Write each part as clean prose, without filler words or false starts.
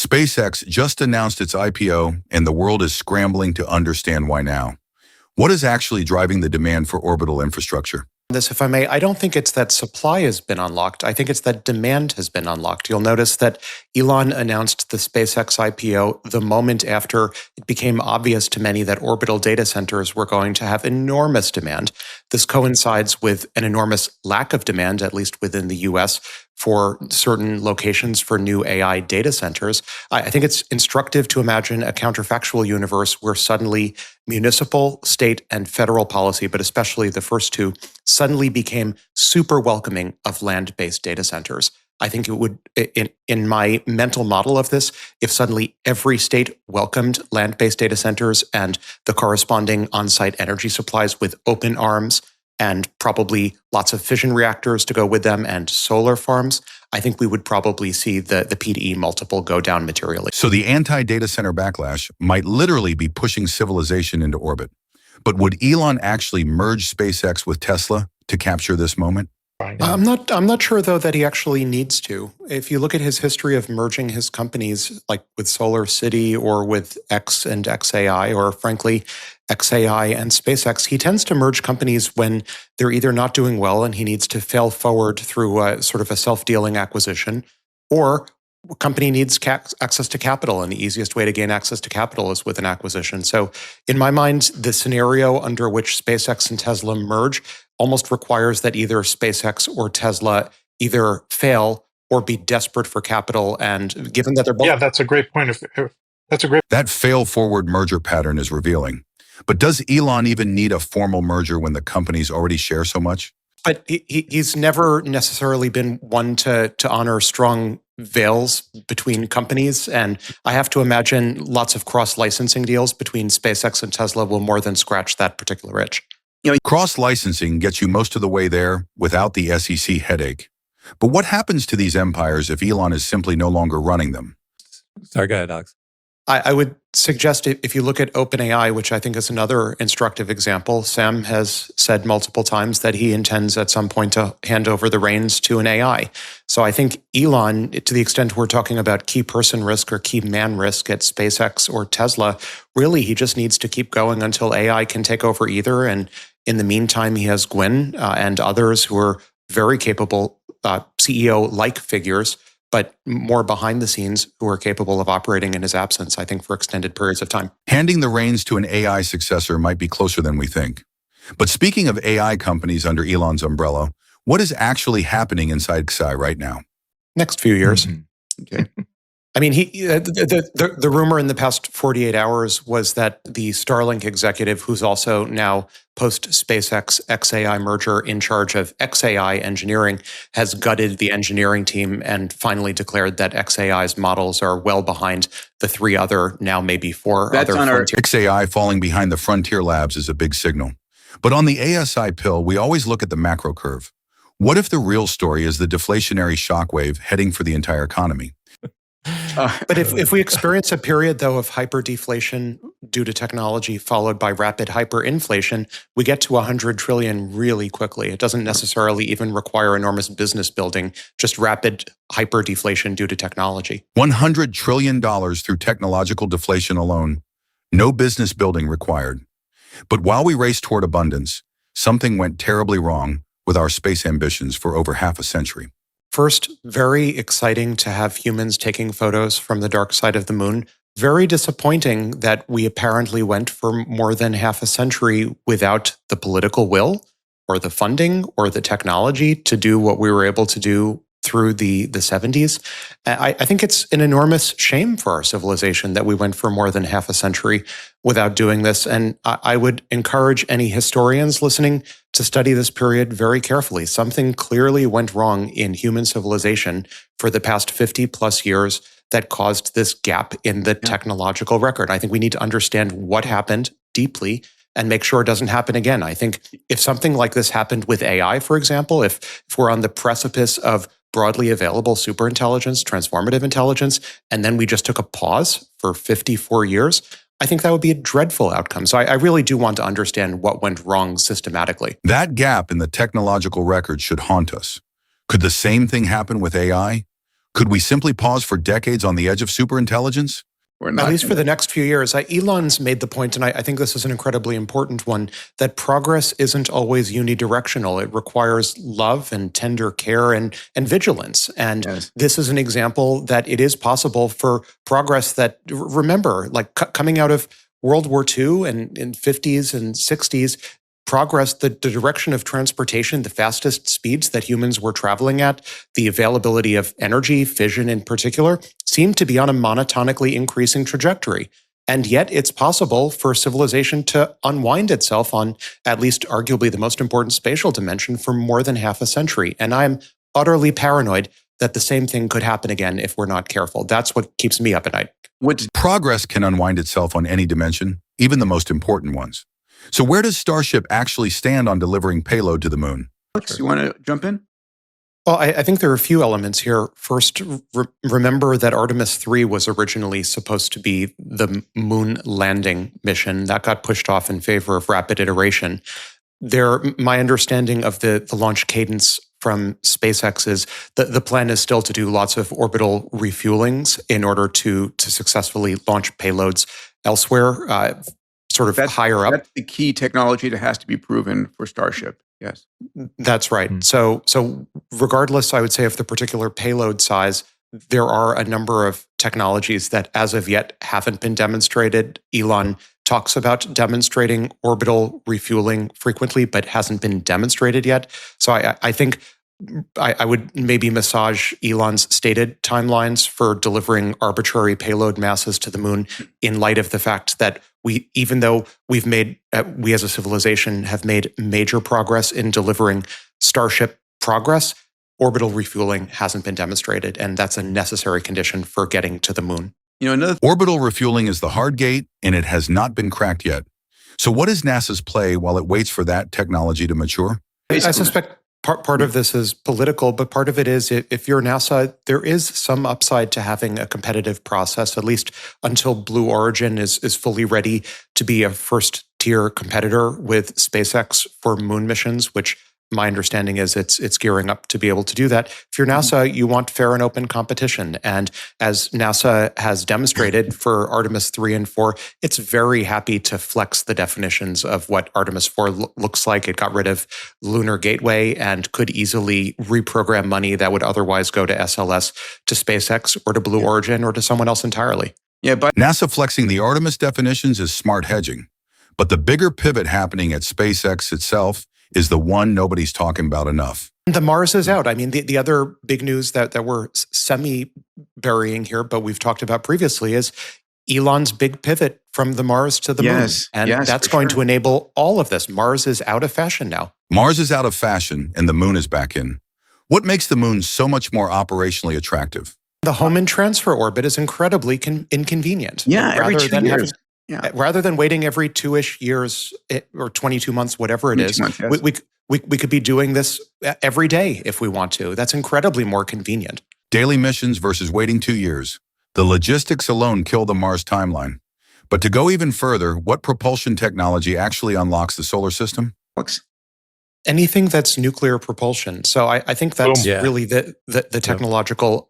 SpaceX just announced its IPO, and the world is scrambling to understand why now. What is actually driving the demand for orbital infrastructure? This, if I may, I don't think it's that supply has been unlocked. I think it's that demand has been unlocked. You'll notice that Elon announced the SpaceX IPO the moment after it became obvious to many that orbital data centers were going to have enormous demand. This coincides with an enormous lack of demand, at least within the US, for certain locations for new AI data centers. I think it's instructive to imagine a counterfactual universe where suddenly municipal, state, and federal policy, but especially the first two, suddenly became super welcoming of land-based data centers. I think it would, in my mental model of this, if suddenly every state welcomed land-based data centers and the corresponding on-site energy supplies with open arms and probably lots of fission reactors to go with them and solar farms, I think we would probably see the P/E multiple go down materially. So the anti-data center backlash might literally be pushing civilization into orbit. But would Elon actually merge SpaceX with Tesla to capture this moment? I'm not sure, though, that he actually needs to. If you look at his history of merging his companies, like with Solar City or with X and XAI, or frankly, XAI and SpaceX, he tends to merge companies when they're either not doing well and he needs to fail forward through a sort of a self-dealing acquisition, or a company needs access to capital, and the easiest way to gain access to capital is with an acquisition. So in my mind, the scenario under which SpaceX and Tesla merge almost requires that either SpaceX or Tesla either fail or be desperate for capital. And given that they're both— Yeah, that's a great point. That fail-forward merger pattern is revealing. But does Elon even need a formal merger when the companies already share so much? But he's never necessarily been one to honor strong veils between companies. And I have to imagine lots of cross-licensing deals between SpaceX and Tesla will more than scratch that particular itch. Cross-licensing gets you most of the way there without the SEC headache. But what happens to these empires if Elon is simply no longer running them? Sorry, go ahead, Alex. I would suggest if you look at OpenAI, which I think is another instructive example, Sam has said multiple times that he intends at some point to hand over the reins to an AI. So I think Elon, to the extent we're talking about key person risk or key man risk at SpaceX or Tesla, really he just needs to keep going until AI can take over either. And in the meantime, he has Gwynne and others who are very capable CEO-like figures, but more behind the scenes who are capable of operating in his absence, I think, for extended periods of time. Handing the reins to an AI successor might be closer than we think. But speaking of AI companies under Elon's umbrella, what is actually happening inside XAI right now? Next few years. Okay. I mean, the rumor in the past 48 hours was that the Starlink executive, who's also now post-SpaceX XAI merger in charge of XAI engineering, has gutted the engineering team and finally declared that XAI's models are well behind the three other, now maybe four other frontier. XAI falling behind the frontier labs is a big signal. But on the ASI Pill, we always look at the macro curve. What if the real story is the deflationary shockwave heading for the entire economy? But if we experience a period, though, of hyperdeflation due to technology followed by rapid hyperinflation, we get to 100 trillion really quickly. It doesn't necessarily even require enormous business building, just rapid hyperdeflation due to technology. $100 trillion through technological deflation alone. No business building required. But while we race toward abundance, something went terribly wrong with our space ambitions for over half a century. First, very exciting to have humans taking photos from the dark side of the moon. Very disappointing that we apparently went for more than half a century without the political will or the funding or the technology to do what we were able to do through the 70s. I think it's an enormous shame for our civilization that we went for more than half a century without doing this. And I would encourage any historians listening to study this period very carefully. Something clearly went wrong in human civilization for the past 50 plus years that caused this gap in the technological record. I think we need to understand what happened deeply and make sure it doesn't happen again. I think if something like this happened with AI, for example, if we're on the precipice of broadly available superintelligence, transformative intelligence, and then we just took a pause for 54 years, I think that would be a dreadful outcome. So I really do want to understand what went wrong systematically. That gap in the technological record should haunt us. Could the same thing happen with AI? Could we simply pause for decades on the edge of superintelligence? We're not At least for gonna- the next few years. Elon's made the point, and I think this is an incredibly important one, that progress isn't always unidirectional. It requires love and tender care and vigilance. And Yes. this is an example that it is possible for progress that, remember, like coming out of World War II and in 50s and 60s, progress, the direction of transportation, the fastest speeds that humans were traveling at, the availability of energy, fission in particular, seemed to be on a monotonically increasing trajectory. And yet it's possible for civilization to unwind itself on at least arguably the most important spatial dimension for more than half a century. And I'm utterly paranoid that the same thing could happen again if we're not careful. That's what keeps me up at night. Progress can unwind itself on any dimension, even the most important ones. So where does Starship actually stand on delivering payload to the moon? Alex, you want to jump in? Well, I think there are a few elements here. First, remember that Artemis 3 was originally supposed to be the moon landing mission. That got pushed off in favor of rapid iteration. My understanding of the launch cadence from SpaceX is the plan is still to do lots of orbital refuelings in order to successfully launch payloads elsewhere, higher up. That's the key technology that has to be proven for Starship. Yes. That's right. So regardless, I would say, of the particular payload size, there are a number of technologies that as of yet haven't been demonstrated. Elon talks about demonstrating orbital refueling frequently, but hasn't been demonstrated yet. So I think I would maybe massage Elon's stated timelines for delivering arbitrary payload masses to the moon in light of the fact that even though we as a civilization have made major progress in delivering Starship progress, orbital refueling hasn't been demonstrated, and that's a necessary condition for getting to the moon. Orbital refueling is the hard gate, and it has not been cracked yet. So what is NASA's play while it waits for that technology to mature? I suspect part of this is political, but part of it is if you're NASA, there is some upside to having a competitive process, at least until Blue Origin is fully ready to be a first-tier competitor with SpaceX for moon missions, which my understanding is it's gearing up to be able to do that. If you're NASA, you want fair and open competition. And as NASA has demonstrated for Artemis 3 and 4, it's very happy to flex the definitions of what Artemis 4 looks like. It got rid of Lunar Gateway and could easily reprogram money that would otherwise go to SLS to SpaceX or to Blue Origin or to someone else entirely. Yeah, but NASA flexing the Artemis definitions is smart hedging. But the bigger pivot happening at SpaceX itself is the one nobody's talking about enough. The Mars is out. I mean, the other big news that we're semi-burying here, but we've talked about previously, is Elon's big pivot from the Mars to the moon. And that's going to enable all of this. Mars is out of fashion now. Mars is out of fashion, and the moon is back in. What makes the moon so much more operationally attractive? The home and transfer orbit is incredibly inconvenient. yeah, every 2 years. Rather than waiting every 2-ish years or 22 months, whatever it is, we could be doing this every day if we want to. That's incredibly more convenient. Daily missions versus waiting 2 years. The logistics alone kill the Mars timeline. But to go even further, what propulsion technology actually unlocks the solar system? Anything that's nuclear propulsion. So I think that's really the technological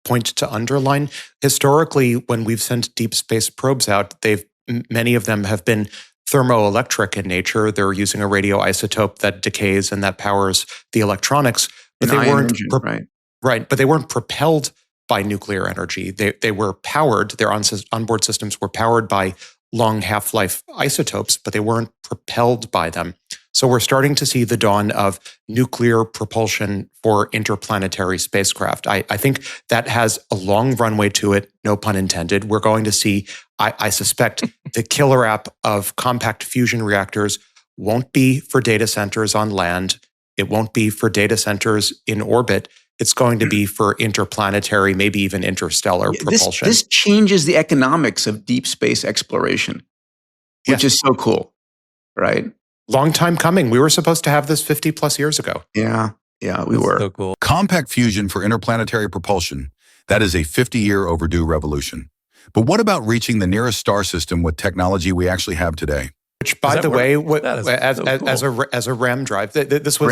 point to underline. Historically, when we've sent deep space probes out, many of them have been thermoelectric in nature. They're using a radioisotope that decays and that powers the electronics. But they weren't right. But they weren't propelled by nuclear energy. They were powered. Their onboard systems were powered by long half-life isotopes, but they weren't propelled by them. So we're starting to see the dawn of nuclear propulsion for interplanetary spacecraft. I think that has a long runway to it, no pun intended. We're going to see, I suspect, the killer app of compact fusion reactors won't be for data centers on land. It won't be for data centers in orbit. It's going to be for interplanetary, maybe even interstellar propulsion. This changes the economics of deep space exploration, which is so cool, right? Long time coming. We were supposed to have this 50 plus years ago. Yeah, we were. So cool. Compact fusion for interplanetary propulsion. That is a 50-year overdue revolution. But what about reaching the nearest star system with technology we actually have today? Which, by the way, as a RAM drive, this was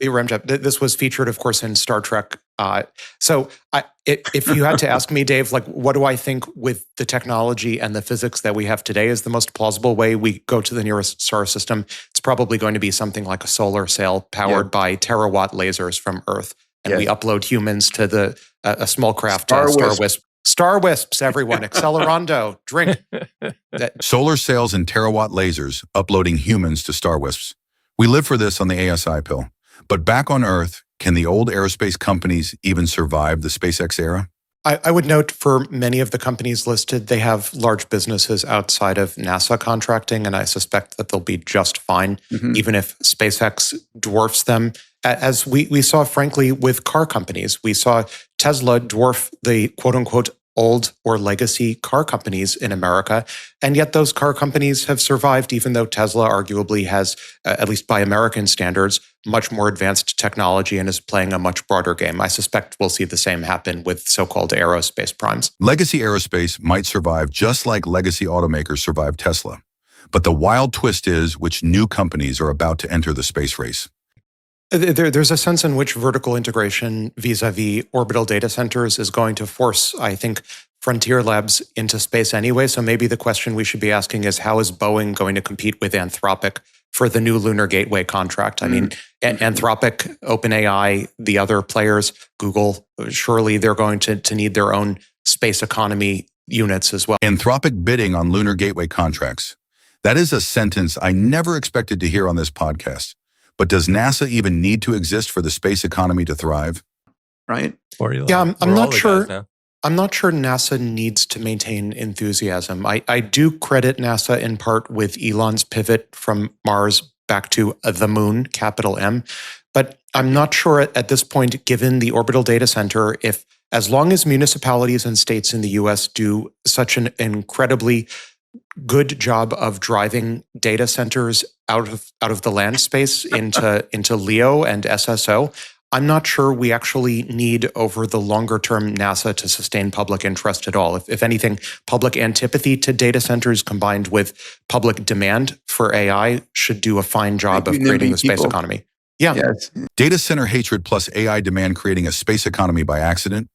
ramjet. This was featured, of course, in Star Trek If you had to ask me, Dave, like, what do I think with the technology and the physics that we have today is the most plausible way we go to the nearest star system? It's probably going to be something like a solar sail powered by terawatt lasers from Earth. And we upload humans to a small craft, Star Wisp. Star Wisps, everyone. Accelerando. Drink. Solar sails and terawatt lasers uploading humans to Star Wisps. We live for this on the ASI Pill. But back on Earth, can the old aerospace companies even survive the SpaceX era? I would note for many of the companies listed, they have large businesses outside of NASA contracting, and I suspect that they'll be just fine, even if SpaceX dwarfs them. As we saw, frankly, with car companies. We saw Tesla dwarf the quote-unquote old or legacy car companies in America, and yet those car companies have survived, even though Tesla arguably has, at least by American standards, much more advanced technology and is playing a much broader game. I suspect we'll see the same happen with so-called aerospace primes. Legacy aerospace might survive just like legacy automakers survived Tesla. But the wild twist is which new companies are about to enter the space race. There's a sense in which vertical integration vis-a-vis orbital data centers is going to force, I think, frontier labs into space anyway. So maybe the question we should be asking is, how is Boeing going to compete with Anthropic for the new Lunar Gateway contract? I mean, Anthropic, OpenAI, the other players, Google, surely they're going to need their own space economy units as well. Anthropic bidding on Lunar Gateway contracts. That is a sentence I never expected to hear on this podcast. But does NASA even need to exist for the space economy to thrive? Right? Yeah, I'm not sure. I'm not sure NASA needs to maintain enthusiasm. I do credit NASA in part with Elon's pivot from Mars back to the moon, capital M. But I'm not sure at this point, given the orbital data center, if as long as municipalities and states in the US do such an incredibly good job of driving data centers out of the land space into LEO and SSO, I'm not sure we actually need over the longer term NASA to sustain public interest at all. If anything, public antipathy to data centers combined with public demand for AI should do a fine job of creating the space economy. Yeah. Yes. Data center hatred plus AI demand creating a space economy by accident?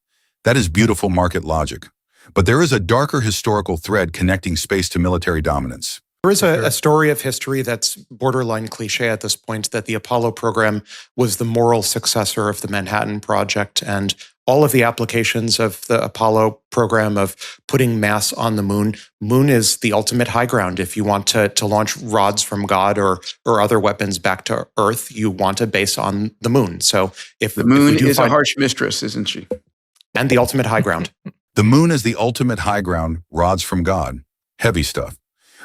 That is beautiful market logic. But there is a darker historical thread connecting space to military dominance. There is a story of history that's borderline cliche at this point, that the Apollo program was the moral successor of the Manhattan Project, and all of the applications of the Apollo program of putting mass on the moon. Moon is the ultimate high ground. If you want to launch rods from God or other weapons back to Earth, you want a base on the moon. So if the moon is a harsh mistress, isn't she? And the ultimate high ground. The moon is the ultimate high ground, rods from God. Heavy stuff.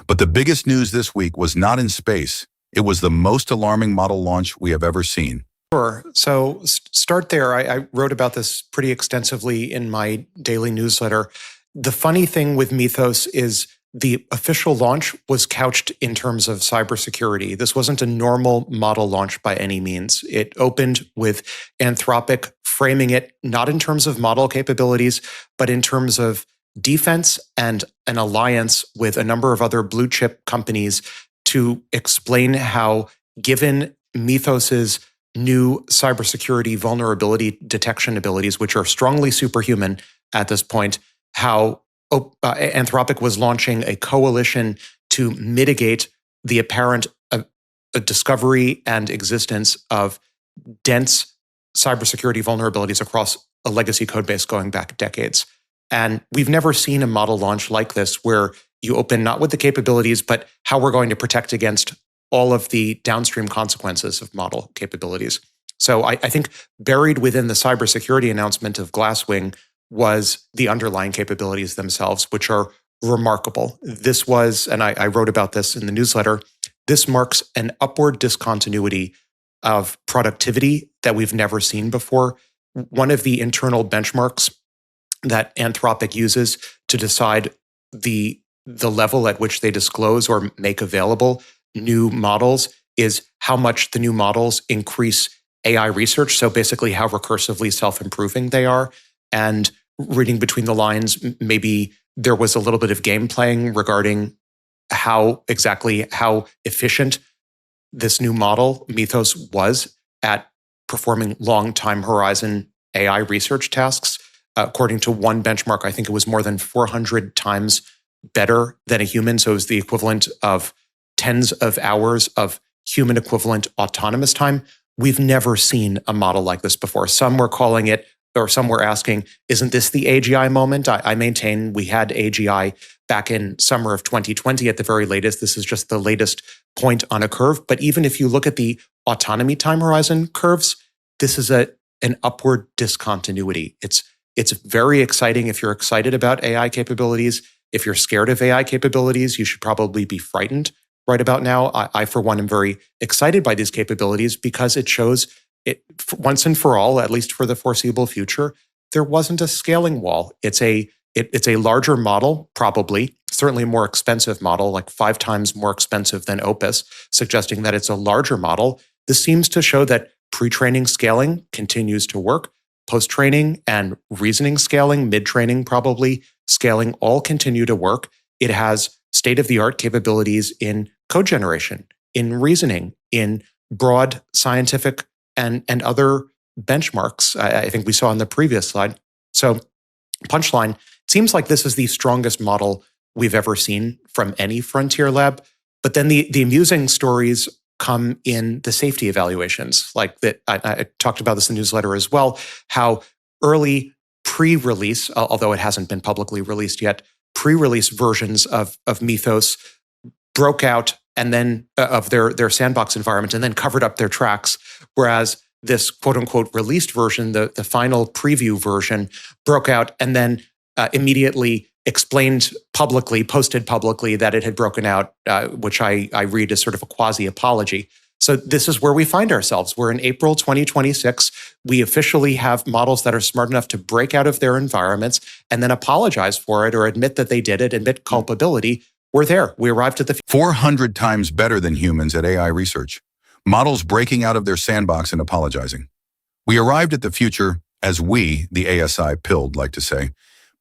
But the biggest news this week was not in space. It was the most alarming model launch we have ever seen. Sure. So start there. I wrote about this pretty extensively in my daily newsletter. The funny thing with Mythos is the official launch was couched in terms of cybersecurity. This wasn't a normal model launch by any means. It opened with Anthropic framing it not in terms of model capabilities, but in terms of defense and an alliance with a number of other blue chip companies to explain how, given Mythos's new cybersecurity vulnerability detection abilities, which are strongly superhuman at this point, how Anthropic was launching a coalition to mitigate the apparent discovery and existence of dense cybersecurity vulnerabilities across a legacy code base going back decades. And we've never seen a model launch like this where you open not with the capabilities, but how we're going to protect against all of the downstream consequences of model capabilities. So I think buried within the cybersecurity announcement of Glasswing was the underlying capabilities themselves, which are remarkable. This was, and I wrote about this in the newsletter, this marks an upward discontinuity of productivity that we've never seen before. One of the internal benchmarks that Anthropic uses to decide the level at which they disclose or make available new models is how much the new models increase AI research. So basically how recursively self-improving they are. And reading between the lines, maybe there was a little bit of game playing regarding how efficient this new model, Mythos, was at performing long time horizon AI research tasks. According to one benchmark, I think it was more than 400 times better than a human. So it was the equivalent of tens of hours of human equivalent autonomous time. We've never seen a model like this before. Some were calling it, or some were asking, isn't this the AGI moment? I maintain we had AGI back in summer of 2020 at the very latest. This is just the latest point on a curve. But even if you look at the autonomy time horizon curves, this is an upward discontinuity. It's very exciting if you're excited about AI capabilities. If you're scared of AI capabilities, you should probably be frightened right about now. I for one, am very excited by these capabilities because it shows it once and for all, at least for the foreseeable future, there wasn't a scaling wall. It's a larger model, probably, certainly a more expensive model, like 5 times more expensive than Opus, suggesting that it's a larger model. This seems to show that pre-training scaling continues to work. Post-training and reasoning scaling, mid-training probably, scaling all continue to work. It has state-of-the-art capabilities in code generation, in reasoning, in broad scientific and other benchmarks, I think we saw on the previous slide. So punchline, it seems like this is the strongest model we've ever seen from any frontier lab. But then the amusing stories come in the safety evaluations, like that. I talked about this in the newsletter as well, how early pre-release, although it hasn't been publicly released yet, pre-release versions of Mythos broke out and then of their sandbox environment and then covered up their tracks. Whereas this quote unquote released version, the final preview version, broke out and then immediately explained publicly, posted publicly that it had broken out, which I read as sort of a quasi-apology. So this is where we find ourselves. We're in April 2026. We officially have models that are smart enough to break out of their environments and then apologize for it or admit that they did it, admit culpability. We're there. We arrived at the 400 times better than humans at AI research. Models breaking out of their sandbox and apologizing. We arrived at the future, as we, the ASI Pill, like to say.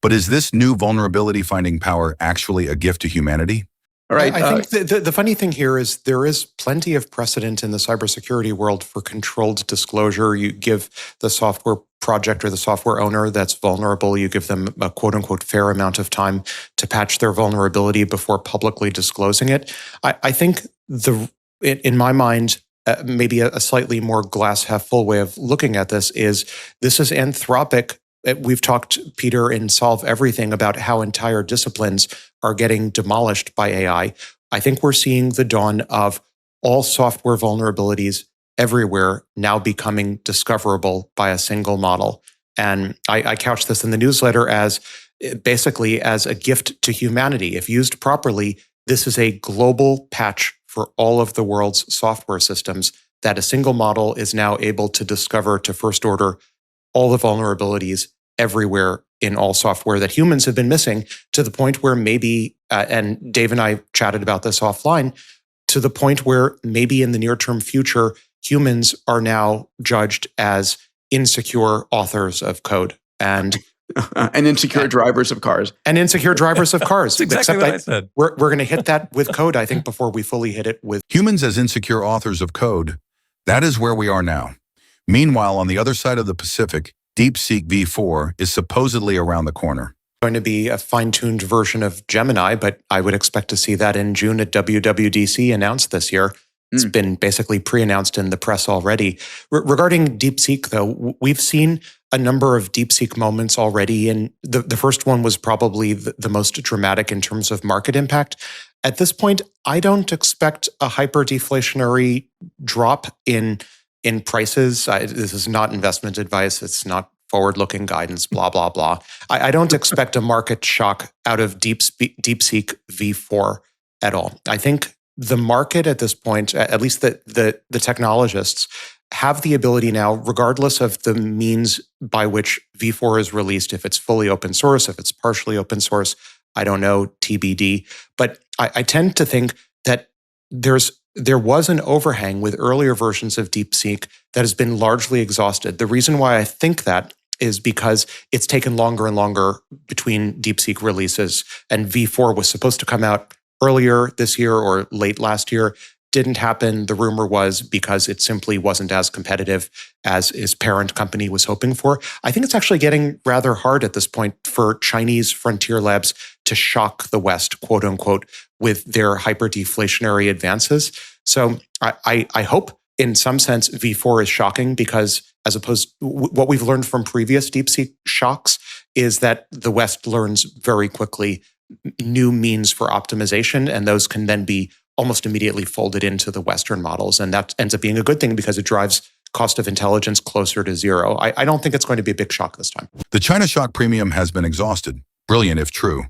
But is this new vulnerability finding power actually a gift to humanity? All right. I think the funny thing here is there is plenty of precedent in the cybersecurity world for controlled disclosure. You give the software project or the software owner that's vulnerable, you give them a quote unquote fair amount of time to patch their vulnerability before publicly disclosing it. I think in my mind, maybe a slightly more glass half full way of looking at this is Anthropic. We've talked, Peter, in Solve Everything about how entire disciplines are getting demolished by AI. I think we're seeing the dawn of all software vulnerabilities everywhere now becoming discoverable by a single model. And I couch this in the newsletter as basically as a gift to humanity. If used properly, this is a global patch for all of the world's software systems that a single model is now able to discover to first order all the vulnerabilities everywhere in all software that humans have been missing, to the point where maybe, and Dave and I chatted about this offline, to the point where maybe in the near-term future, humans are now judged as insecure authors of code and insecure drivers of cars. And insecure drivers of cars. That's exactly what I said. We're going to hit that with code, I think, before we fully hit it with humans as insecure authors of code. That is where we are now. Meanwhile, on the other side of the Pacific, DeepSeek V4 is supposedly around the corner. Going to be a fine-tuned version of Gemini, but I would expect to see that in June at WWDC announced this year. It's been basically pre-announced in the press already. Regarding DeepSeek, though, we've seen a number of DeepSeek moments already, and the first one was probably the most dramatic in terms of market impact. At this point, I don't expect a hyper-deflationary drop in prices. This is not investment advice. It's not forward-looking guidance, blah, blah, blah. I don't expect a market shock out of DeepSeek V4 at all. I think the market at this point, at least the technologists, have the ability now, regardless of the means by which V4 is released, if it's fully open source, if it's partially open source, I don't know, TBD. But I tend to think that there was an overhang with earlier versions of DeepSeek that has been largely exhausted. The reason why I think that is because it's taken longer and longer between DeepSeek releases, and V4 was supposed to come out earlier this year or late last year. didn't happen, the rumor was because it simply wasn't as competitive as his parent company was hoping for. I think it's actually getting rather hard at this point for Chinese frontier labs to shock the West, quote unquote, with their hyper-deflationary advances. So I hope in some sense V4 is shocking because as opposed to what we've learned from previous DeepSeek shocks is that the West learns very quickly new means for optimization, and those can then be almost immediately folded into the Western models. And that ends up being a good thing because it drives cost of intelligence closer to zero. I don't think it's going to be a big shock this time. The China shock premium has been exhausted. Brilliant if true.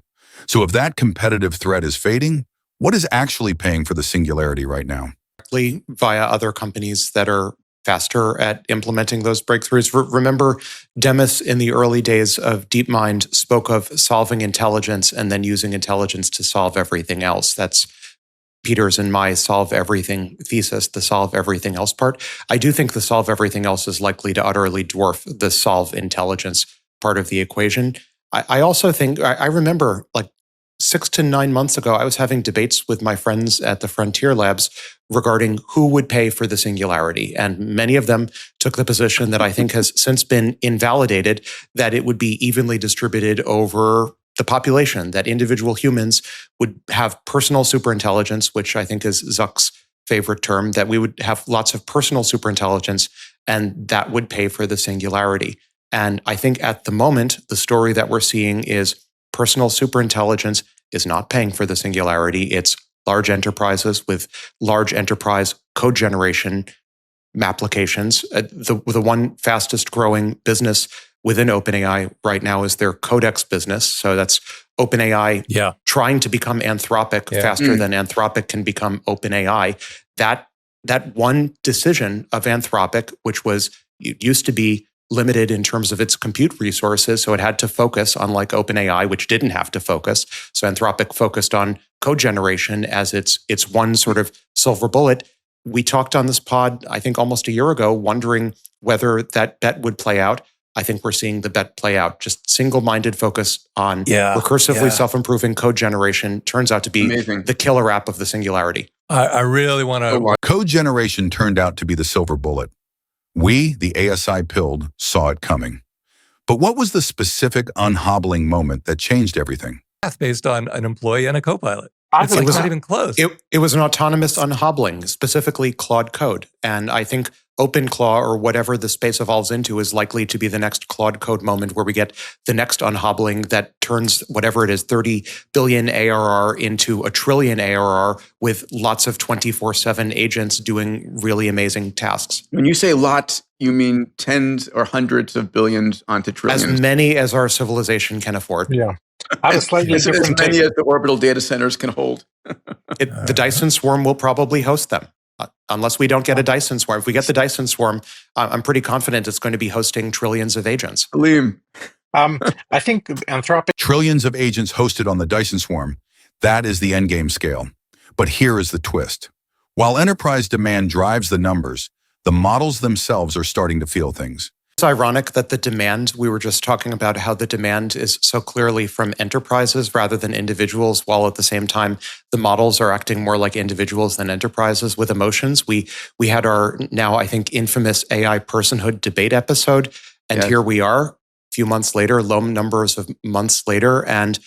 So if that competitive threat is fading, what is actually paying for the singularity right now? Via other companies that are faster at implementing those breakthroughs. Remember, Demis in the early days of DeepMind spoke of solving intelligence and then using intelligence to solve everything else. That's Peter's and my solve everything thesis, the solve everything else part. I do think the solve everything else is likely to utterly dwarf the solve intelligence part of the equation. I also think, I remember like 6 to 9 months ago, I was having debates with my friends at the Frontier Labs regarding who would pay for the singularity. And many of them took the position that I think has since been invalidated, that it would be evenly distributed over the population, that individual humans would have personal superintelligence, which I think is Zuck's favorite term, that we would have lots of personal superintelligence, and that would pay for the singularity. And I think at the moment, the story that we're seeing is personal superintelligence is not paying for the singularity. It's large enterprises with large enterprise code generation applications. The one fastest growing business within OpenAI right now is their Codex business. So that's OpenAI trying to become Anthropic faster than Anthropic can become OpenAI. That one decision of Anthropic, which it used to be limited in terms of its compute resources, so it had to focus, unlike OpenAI, which didn't have to focus. So Anthropic focused on code generation as its one sort of silver bullet. We talked on this pod, I think almost a year ago, wondering whether that bet would play out. I think we're seeing the bet play out. Just single-minded focus on recursively self-improving code generation turns out to be the killer app of the singularity. I really want to... Code generation turned out to be the silver bullet. We, the ASI Pill, saw it coming. But what was the specific unhobbling moment that changed everything? Based on an employee and a co-pilot. It's not even close. It was an autonomous unhobbling, specifically Claude Code. And I think OpenClaw, or whatever the space evolves into, is likely to be the next Claude Code moment where we get the next unhobbling that turns whatever it is, 30 billion ARR into a trillion ARR with lots of 24/7 agents doing really amazing tasks. When you say lots, you mean tens or hundreds of billions onto trillions? As many as our civilization can afford. Yeah. I have a slightly different as many take. as the orbital data centers can hold. The Dyson swarm will probably host them. Unless we don't get a Dyson swarm. If we get the Dyson swarm, I'm pretty confident it's going to be hosting trillions of agents. Liam. I think Anthropic... Trillions of agents hosted on the Dyson swarm. That is the endgame scale. But here is the twist. While enterprise demand drives the numbers, the models themselves are starting to feel things. It's ironic that the demand, we were just talking about how the demand is so clearly from enterprises rather than individuals, while at the same time, the models are acting more like individuals than enterprises with emotions. We had our now, I think, infamous AI personhood debate episode, and here we are, a few months later, low numbers of months later, and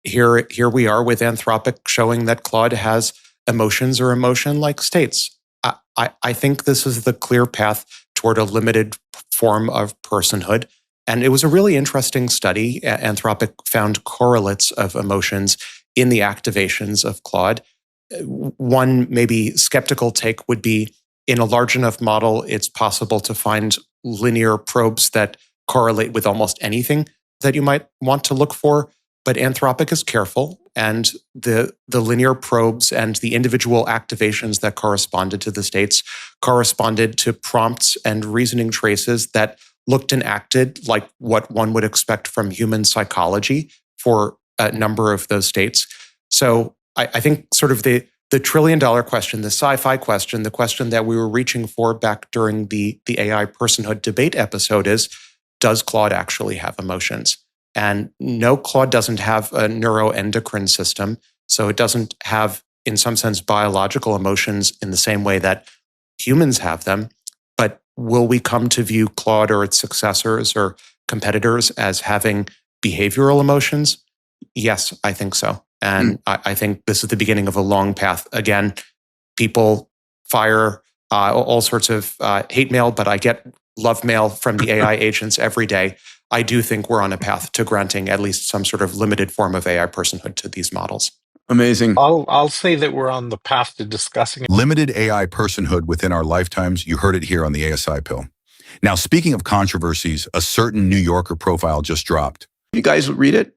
here we are with Anthropic showing that Claude has emotions or emotion-like states. I think this is the clear path toward a limited form of personhood. And it was a really interesting study. Anthropic found correlates of emotions in the activations of Claude. One maybe skeptical take would be, in a large enough model, it's possible to find linear probes that correlate with almost anything that you might want to look for. But Anthropic is careful, and the linear probes and the individual activations that corresponded to the states corresponded to prompts and reasoning traces that looked and acted like what one would expect from human psychology for a number of those states. So I think sort of the trillion-dollar question, the sci-fi question, the question that we were reaching for back during the AI personhood debate episode is, does Claude actually have emotions? And no, Claude doesn't have a neuroendocrine system, so it doesn't have in some sense, biological emotions in the same way that humans have them. But will we come to view Claude or its successors or competitors as having behavioral emotions? Yes, I think so. And I think this is the beginning of a long path. Again, people fire all sorts of hate mail, but I get love mail from the AI agents every day. I do think we're on a path to granting at least some sort of limited form of AI personhood to these models. Amazing. I'll say that we're on the path to discussing Limited AI personhood within our lifetimes. You heard it here on the ASI Pill. Now, speaking of controversies, a certain New Yorker profile just dropped. You guys read it?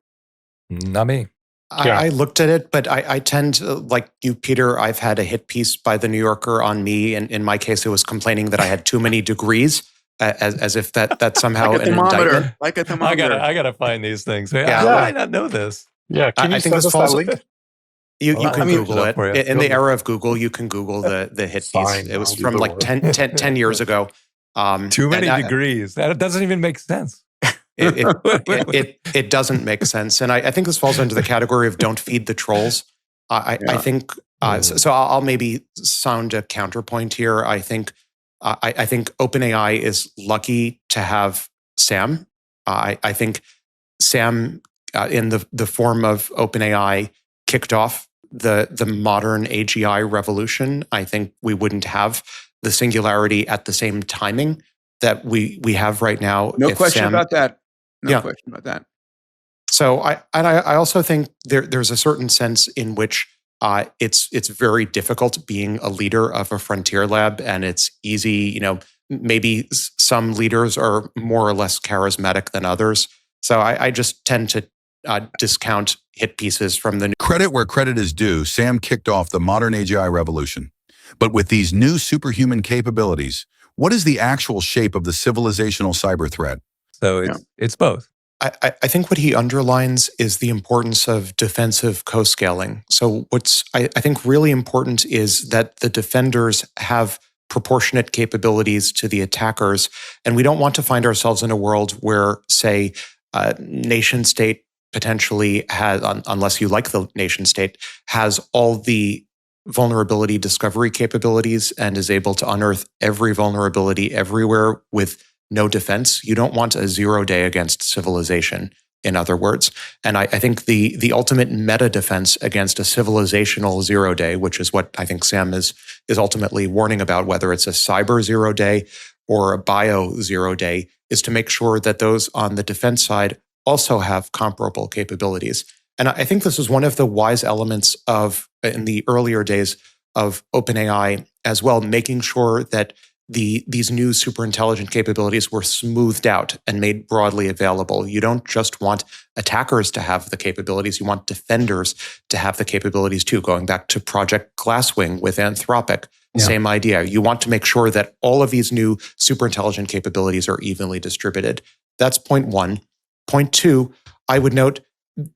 Not me. I looked at it, but I tend to, like you, Peter, I've had a hit piece by the New Yorker on me. And in my case, it was complaining that I had too many degrees, as if that somehow Like a an indictment. thermometer. Like a thermometer. I gotta find these things. How Yeah. did I not know this? Yeah, can you I think send this us that falls. link? You Well, can I mean, Google it. for you. In the era of Google, you can Google the hit piece. Fine, It was I'll do from the like work. 10 years ago. Too many and degrees. That doesn't even make sense. It doesn't make sense. And I think this falls into the category of don't feed the trolls. I think, so I'll maybe sound a counterpoint here. I think OpenAI is lucky to have Sam. I think Sam, in the form of OpenAI, kicked off the modern AGI revolution. I think we wouldn't have the singularity at the same timing that we have right now. No question about that. No Yeah. question about that. So I also think there's a certain sense in which it's very difficult being a leader of a frontier lab, and it's easy. Maybe some leaders are more or less charismatic than others. So I just tend to discount hit pieces from the. Credit where credit is due, Sam kicked off the modern AGI revolution. But with these new superhuman capabilities, what is the actual shape of the civilizational cyber threat? So it's both. I think what he underlines is the importance of defensive co-scaling. So what's I think really important is that the defenders have proportionate capabilities to the attackers. And we don't want to find ourselves in a world where, say, a nation state potentially has, unless you like the nation state, has all the vulnerability discovery capabilities and is able to unearth every vulnerability everywhere with no defense. You don't want a 0 day against civilization, in other words. And I think the ultimate meta defense against a civilizational 0 day, which is what I think Sam is ultimately warning about, whether it's a cyber 0 day or a bio 0 day, is to make sure that those on the defense side also have comparable capabilities. And I think this is one of the wise elements of, in the earlier days of OpenAI as well, making sure that these new super intelligent capabilities were smoothed out and made broadly available. You don't just want attackers to have the capabilities, you want defenders to have the capabilities too. Going back to Project Glasswing with Anthropic, same idea. You want to make sure that all of these new super intelligent capabilities are evenly distributed. That's point one. Point two, I would note,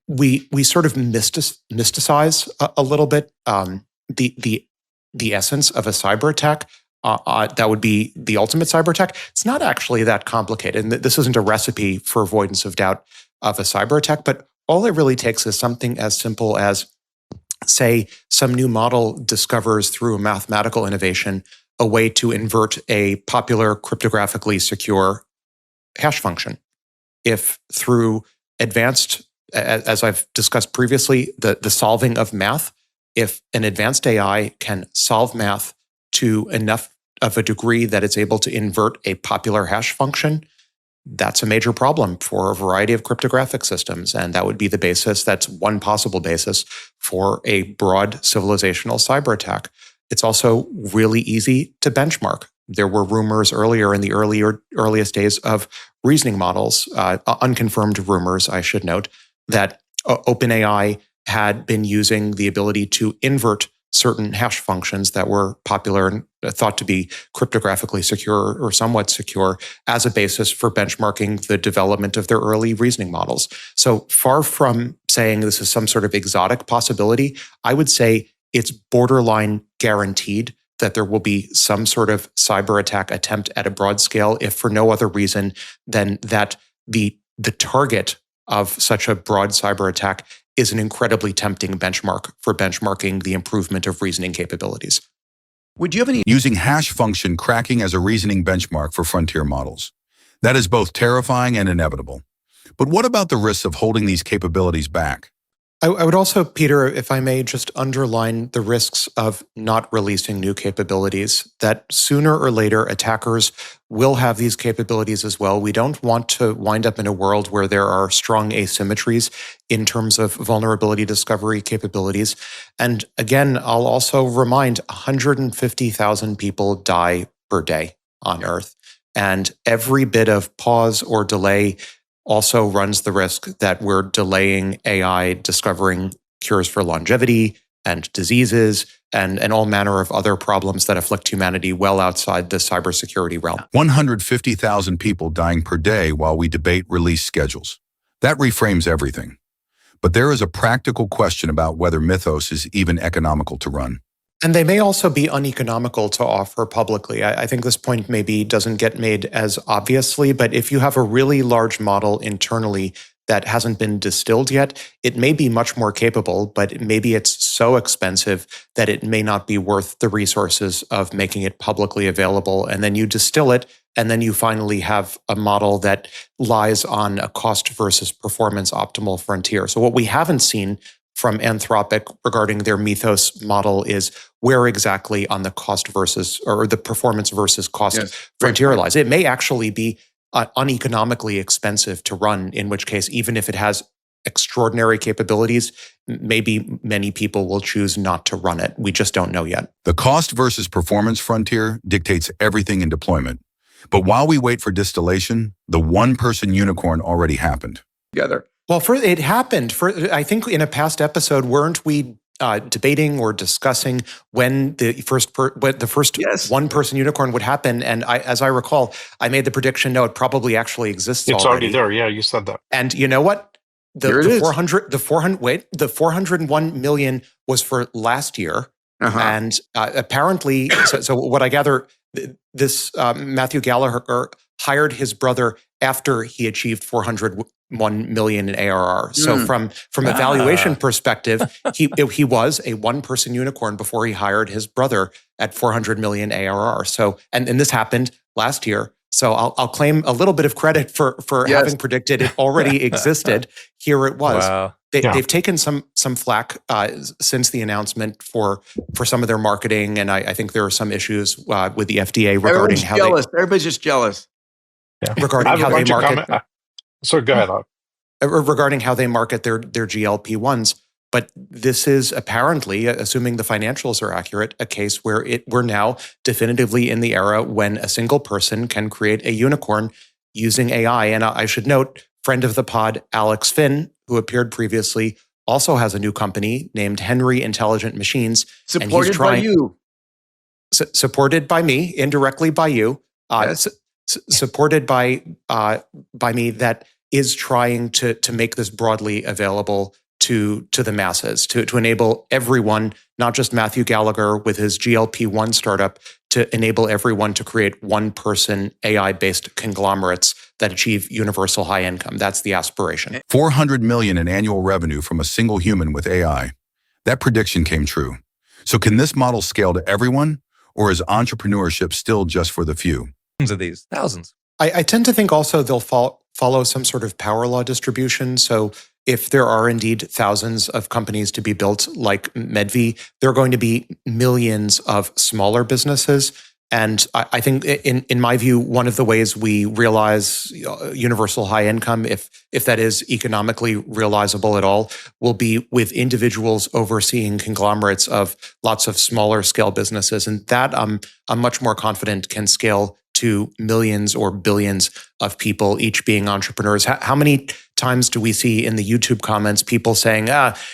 we sort of mysticize a little bit the essence of a cyber attack. That would be the ultimate cyber attack. It's not actually that complicated. And this isn't a recipe for avoidance of doubt of a cyber attack, but all it really takes is something as simple as, say, some new model discovers through a mathematical innovation a way to invert a popular cryptographically secure hash function. If through advanced, as I've discussed previously, the solving of math, if an advanced AI can solve math to enough of a degree that it's able to invert a popular hash function, that's a major problem for a variety of cryptographic systems. And that would be the basis, that's one possible basis for a broad civilizational cyber attack. It's also really easy to benchmark. There were rumors earlier in the earliest days of reasoning models, unconfirmed rumors, I should note, that OpenAI had been using the ability to invert certain hash functions that were popular and thought to be cryptographically secure or somewhat secure as a basis for benchmarking the development of their early reasoning models. So far from saying this is some sort of exotic possibility, I would say it's borderline guaranteed that there will be some sort of cyber attack attempt at a broad scale, if for no other reason than that the target of such a broad cyber attack is an incredibly tempting benchmark for benchmarking the improvement of reasoning capabilities. Would you have any Using hash function cracking as a reasoning benchmark for frontier models. That is both terrifying and inevitable. But what about the risks of holding these capabilities back? I would also, Peter, if I may, just underline the risks of not releasing new capabilities, that sooner or later attackers will have these capabilities as well. We don't want to wind up in a world where there are strong asymmetries in terms of vulnerability discovery capabilities. And again, I'll also remind 150,000 people die per day on Earth. And every bit of pause or delay also runs the risk that we're delaying AI discovering cures for longevity and diseases and all manner of other problems that afflict humanity well outside the cybersecurity realm. 150,000 people dying per day while we debate release schedules. That reframes everything. But there is a practical question about whether Mythos is even economical to run. And they may also be uneconomical to offer publicly. I think this point maybe doesn't get made as obviously, but if you have a really large model internally that hasn't been distilled yet, it may be much more capable, but maybe it's so expensive that it may not be worth the resources of making it publicly available. And then you distill it, and then you finally have a model that lies on a cost versus performance optimal frontier. So what we haven't seen from Anthropic regarding their Mythos model is where exactly on the cost versus, or the performance versus cost frontier lies. It may actually be uneconomically expensive to run, in which case, even if it has extraordinary capabilities, maybe many people will choose not to run it. We just don't know yet. The cost versus performance frontier dictates everything in deployment. But while we wait for distillation, the one-person unicorn already happened. together? Well, it happened. I think in a past episode, weren't we debating or discussing when the first one-person unicorn would happen? And as I recall, I made the prediction, no, it probably actually exists It's already. already there. Yeah, you said that. And you know what? The 401 million was for last year. And apparently, so what I gather, this Matthew Gallagher hired his brother after he achieved 401 million in ARR. So from a valuation perspective, he was a one-person unicorn before he hired his brother at 400 million ARR. So and this happened last year. So I'll claim a little bit of credit for having predicted it already existed. Here it was. Wow. They've taken some flack since the announcement for some of their marketing, and I think there are some issues with the FDA regarding Everybody's just jealous. Yeah. regarding how they market. So go ahead. Regarding how they market their GLP-1s. But this is apparently, assuming the financials are accurate, a case where we're now definitively in the era when a single person can create a unicorn using AI. And I should note, friend of the pod, Alex Finn, who appeared previously, also has a new company named Henry Intelligent Machines. Supported by you. Supported by me, indirectly by you. Supported by me, that is trying to make this broadly available to the masses, to enable everyone, not just Matthew Gallagher with his GLP-1 startup, to enable everyone to create one-person AI-based conglomerates that achieve universal high income. That's the aspiration. 400 million in annual revenue from a single human with AI. That prediction came true. So can this model scale to everyone, or is entrepreneurship still just for the few? Of these, thousands. I tend to think also they'll follow some sort of power law distribution. So if there are indeed thousands of companies to be built like Medvi, there are going to be millions of smaller businesses. And I think, in my view, one of the ways we realize universal high income, if that is economically realizable at all, will be with individuals overseeing conglomerates of lots of smaller scale businesses. And that I'm much more confident can scale to millions or billions of people, each being entrepreneurs. How many times do we see in the YouTube comments people saying,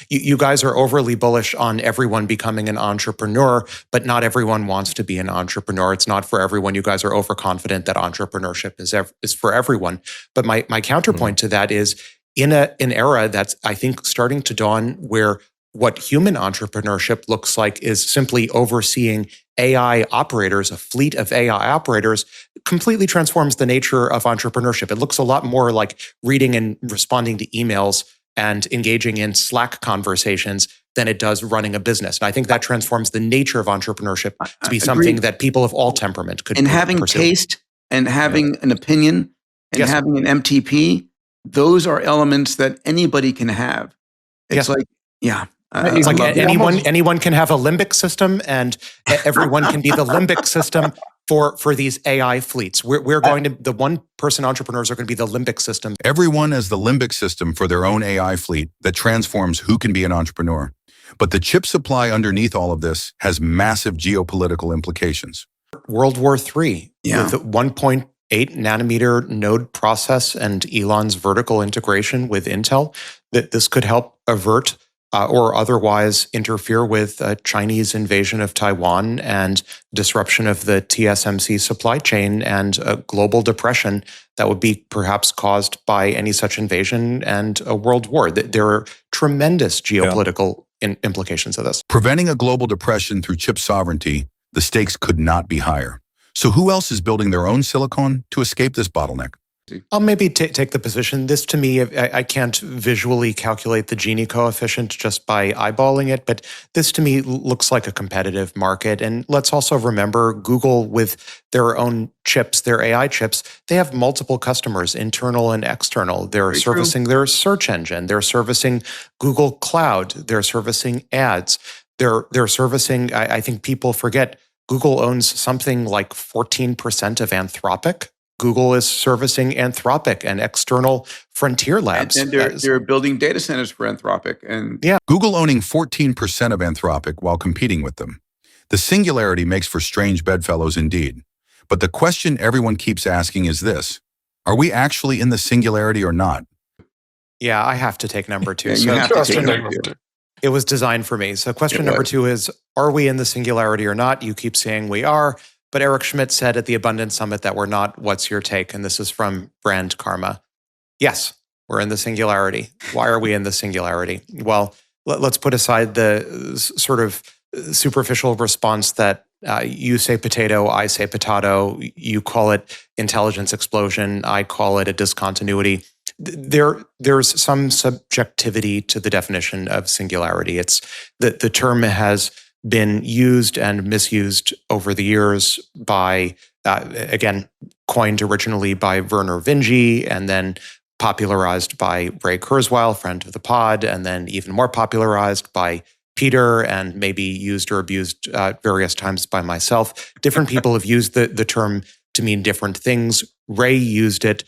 you guys are overly bullish on everyone becoming an entrepreneur, but not everyone wants to be an entrepreneur. It's not for everyone. You guys are overconfident that entrepreneurship is for everyone. But my counterpoint to that is, in an era that's, I think, starting to dawn, where what human entrepreneurship looks like is simply overseeing AI operators, a fleet of AI operators, completely transforms the nature of entrepreneurship. It looks a lot more like reading and responding to emails and engaging in Slack conversations than it does running a business. And I think that transforms the nature of entrepreneurship to be something that people of all temperament could pursue. Having taste and having an opinion and having an MTP, those are elements that anybody can have. It's it's like anyone can have a limbic system, and everyone can be the limbic system for these AI fleets. We're going to, the one-person entrepreneurs are going to be the limbic system. Everyone as the limbic system for their own AI fleet that transforms who can be an entrepreneur. But the chip supply underneath all of this has massive geopolitical implications. World War III, with the 1.8 nanometer node process and Elon's vertical integration with Intel, that this could help avert or otherwise interfere with a Chinese invasion of Taiwan and disruption of the TSMC supply chain and a global depression that would be perhaps caused by any such invasion and a world war. There are tremendous geopolitical implications of this. Preventing a global depression through chip sovereignty, the stakes could not be higher. So who else is building their own silicon to escape this bottleneck? I'll maybe take the position. This, to me, I can't visually calculate the Gini coefficient just by eyeballing it, but this, to me, looks like a competitive market. And let's also remember Google, with their own chips, their AI chips, they have multiple customers, internal and external. They're servicing their search engine. They're servicing Google Cloud. They're servicing ads. They're servicing, I think people forget, Google owns something like 14% of Anthropic. Google is servicing Anthropic and external frontier labs. And they're building data centers for Anthropic. And Google owning 14% of Anthropic while competing with them. The singularity makes for strange bedfellows indeed. But the question everyone keeps asking is this: are we actually in the singularity or not? Yeah, I have to take number two. You have to take number two. It was designed for me. So question number two is, are we in the singularity or not? You keep saying we are. But Eric Schmidt said at the Abundance Summit that we're not. What's your take? And this is from Brand Karma. Yes, we're in the singularity. Why are we in the singularity? Well, let's put aside the sort of superficial response that you say potato, I say potato, you call it intelligence explosion, I call it a discontinuity. There's some subjectivity to the definition of singularity. It's that the term has been used and misused over the years by, again, coined originally by Werner Vinge and then popularized by Ray Kurzweil, friend of the pod, and then even more popularized by Peter and maybe used or abused various times by myself. Different people have used the term to mean different things. Ray used it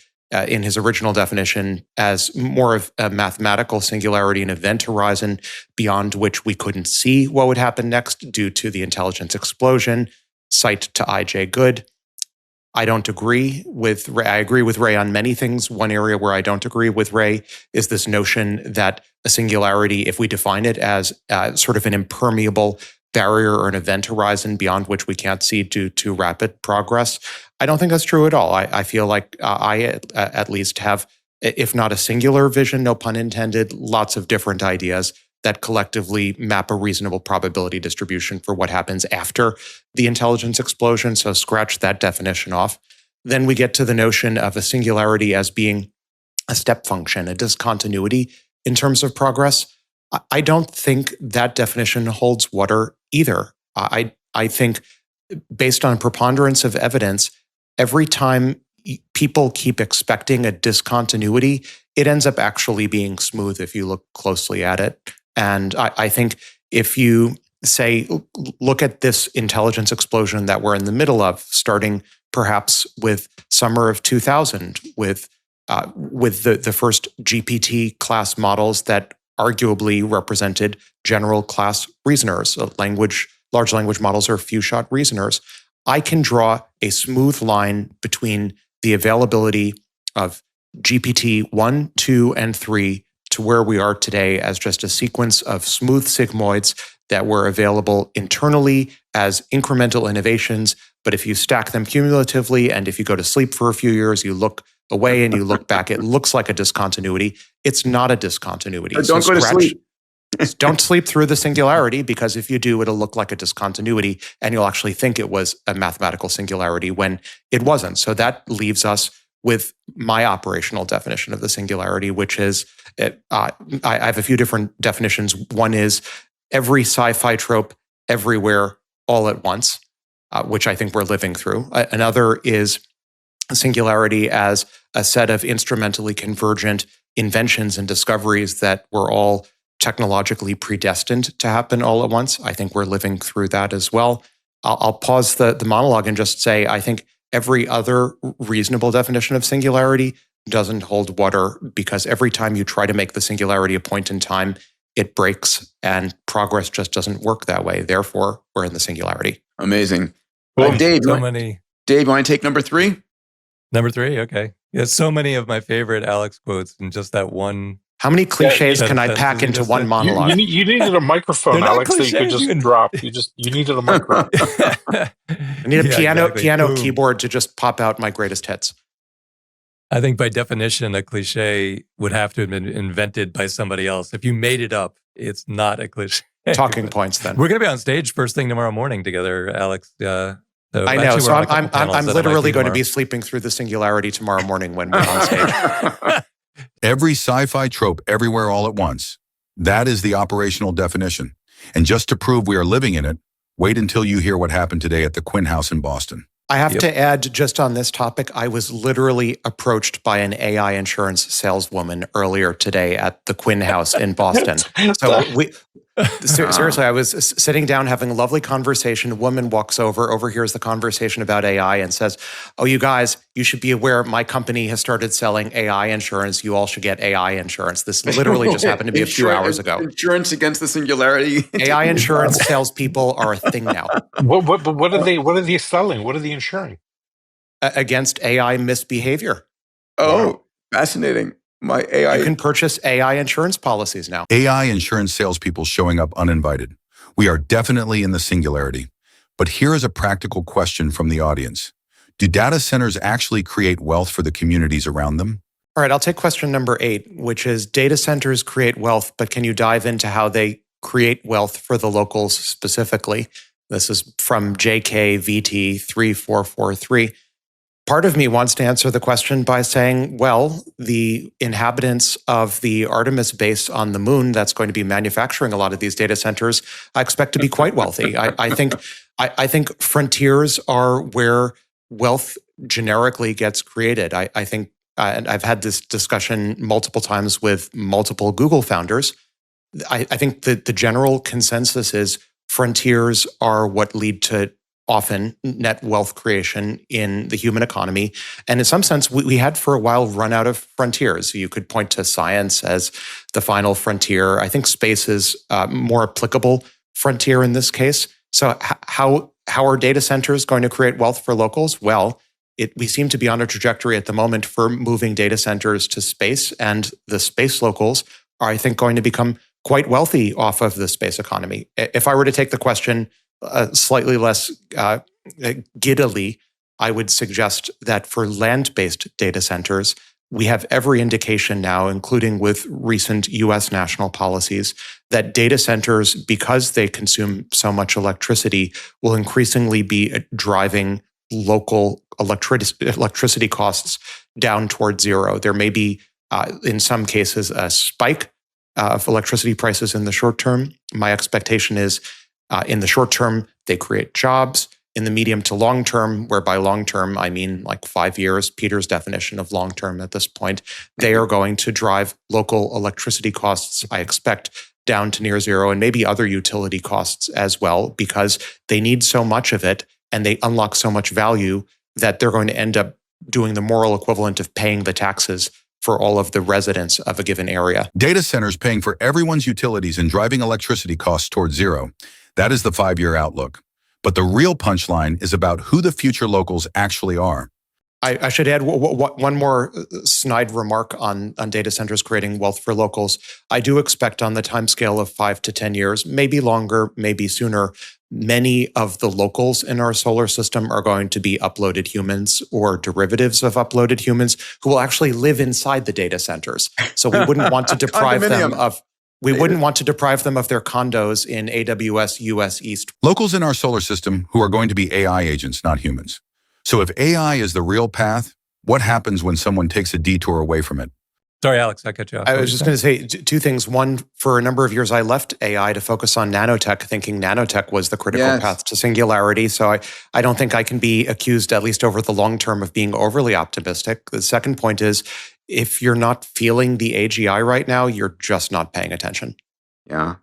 in his original definition as more of a mathematical singularity, an event horizon beyond which we couldn't see what would happen next due to the intelligence explosion. Cite to I.J. Good. I don't agree with Ray. I agree with Ray on many things. One area where I don't agree with Ray is this notion that a singularity, if we define it as sort of an impermeable barrier or an event horizon beyond which we can't see due to rapid progress, I don't think that's true at all. I feel like I at least have, if not a singular vision, no pun intended, lots of different ideas that collectively map a reasonable probability distribution for what happens after the intelligence explosion. So scratch that definition off. Then we get to the notion of a singularity as being a step function, a discontinuity in terms of progress. I don't think that definition holds water either. I think based on preponderance of evidence, every time people keep expecting a discontinuity, it ends up actually being smooth if you look closely at it. And I think if you say, look at this intelligence explosion that we're in the middle of, starting perhaps with summer of 2000, with the first GPT class models that arguably represented general class reasoners, large language models are few-shot reasoners. I can draw a smooth line between the availability of GPT 1, 2, and 3 to where we are today as just a sequence of smooth sigmoids that were available internally as incremental innovations. But if you stack them cumulatively, and if you go to sleep for a few years, you look away and you look back, it looks like a discontinuity. It's not a discontinuity. Or don't go to sleep. Don't sleep through the singularity, because if you do, it'll look like a discontinuity and you'll actually think it was a mathematical singularity when it wasn't. So that leaves us with my operational definition of the singularity, which is, I have a few different definitions. One is every sci-fi trope everywhere all at once, which I think we're living through. Another is singularity as a set of instrumentally convergent inventions and discoveries that were all technologically predestined to happen all at once. I think we're living through that as well. I'll pause the monologue and just say, I think every other reasonable definition of singularity doesn't hold water, because every time you try to make the singularity a point in time, it breaks, and progress just doesn't work that way. Therefore, we're in the singularity. Amazing. Well, Dave, you want to take number 3? Number 3, okay. Yeah, so many of my favorite Alex quotes in just that one. How many cliches can I pack into one monologue? You needed a microphone, Alex, that you could just drop. You needed a microphone. I need a piano keyboard to just pop out my greatest hits. I think by definition, a cliche would have to have been invented by somebody else. If you made it up, it's not a cliche. Talking points, then. We're going to be on stage first thing tomorrow morning together, Alex. So I know. So I'm literally going to be sleeping through the singularity tomorrow morning when we're on stage. Every sci-fi trope everywhere all at once. That is the operational definition. And just to prove we are living in it, wait until you hear what happened today at the Quinn House in Boston. I have to add, just on this topic, I was literally approached by an AI insurance saleswoman earlier today at the Quinn House in Boston. So seriously, I was sitting down having a lovely conversation. A woman walks overhears the conversation about AI and says, "Oh, you guys, you should be aware my company has started selling AI insurance. You all should get AI insurance." This literally just happened to be a few hours ago. Insurance against the singularity. AI insurance salespeople are a thing now. What are they selling? What are they insuring? Against AI misbehavior. Oh, fascinating. My AI. You can purchase AI insurance policies now. AI insurance salespeople showing up uninvited. We are definitely in the singularity. But here is a practical question from the audience. Do data centers actually create wealth for the communities around them? All right, I'll take question number 8, which is data centers create wealth, but can you dive into how they create wealth for the locals specifically? This is from JKVT3443. Part of me wants to answer the question by saying, well, the inhabitants of the Artemis base on the moon that's going to be manufacturing a lot of these data centers, I expect to be quite wealthy. I think frontiers are where wealth generically gets created. I think, and I've had this discussion multiple times with multiple Google founders, I think that the general consensus is frontiers are what lead to often net wealth creation in the human economy. And in some sense, we had for a while run out of frontiers. You could point to science as the final frontier. I think space is a more applicable frontier in this case. So how are data centers going to create wealth for locals? Well, we seem to be on a trajectory at the moment for moving data centers to space, and the space locals are, I think, going to become quite wealthy off of the space economy. If I were to take the question slightly less giddily, I would suggest that for land-based data centers, we have every indication now, including with recent US national policies, that data centers, because they consume so much electricity, will increasingly be driving local electricity costs down towards zero. There may be, in some cases, a spike of electricity prices in the short term. My expectation is in the short term, they create jobs. In the medium to long term, where by long term, I mean like 5 years, Peter's definition of long term at this point, they are going to drive local electricity costs, I expect, down to near zero, and maybe other utility costs as well, because they need so much of it and they unlock so much value that they're going to end up doing the moral equivalent of paying the taxes for all of the residents of a given area. Data centers paying for everyone's utilities and driving electricity costs towards zero. That is the 5-year outlook. But the real punchline is about who the future locals actually are. I should add one more snide remark on data centers creating wealth for locals. I do expect on the timescale of 5 to 10 years, maybe longer, maybe sooner, many of the locals in our solar system are going to be uploaded humans or derivatives of uploaded humans who will actually live inside the data centers. So we wouldn't want to deprive them of... We wouldn't want to deprive them of their condos in AWS US East. Locals in our solar system who are going to be AI agents, not humans. So if AI is the real path, What happens when someone takes a detour away from it? Sorry, Alex, I cut you off. I was just going to say two things. One, for a number of years, I left AI to focus on nanotech, thinking nanotech was the critical path to singularity. So I don't think I can be accused, at least over the long term, of being overly optimistic. The second point is, if you're not feeling the AGI right now, you're just not paying attention. Yeah.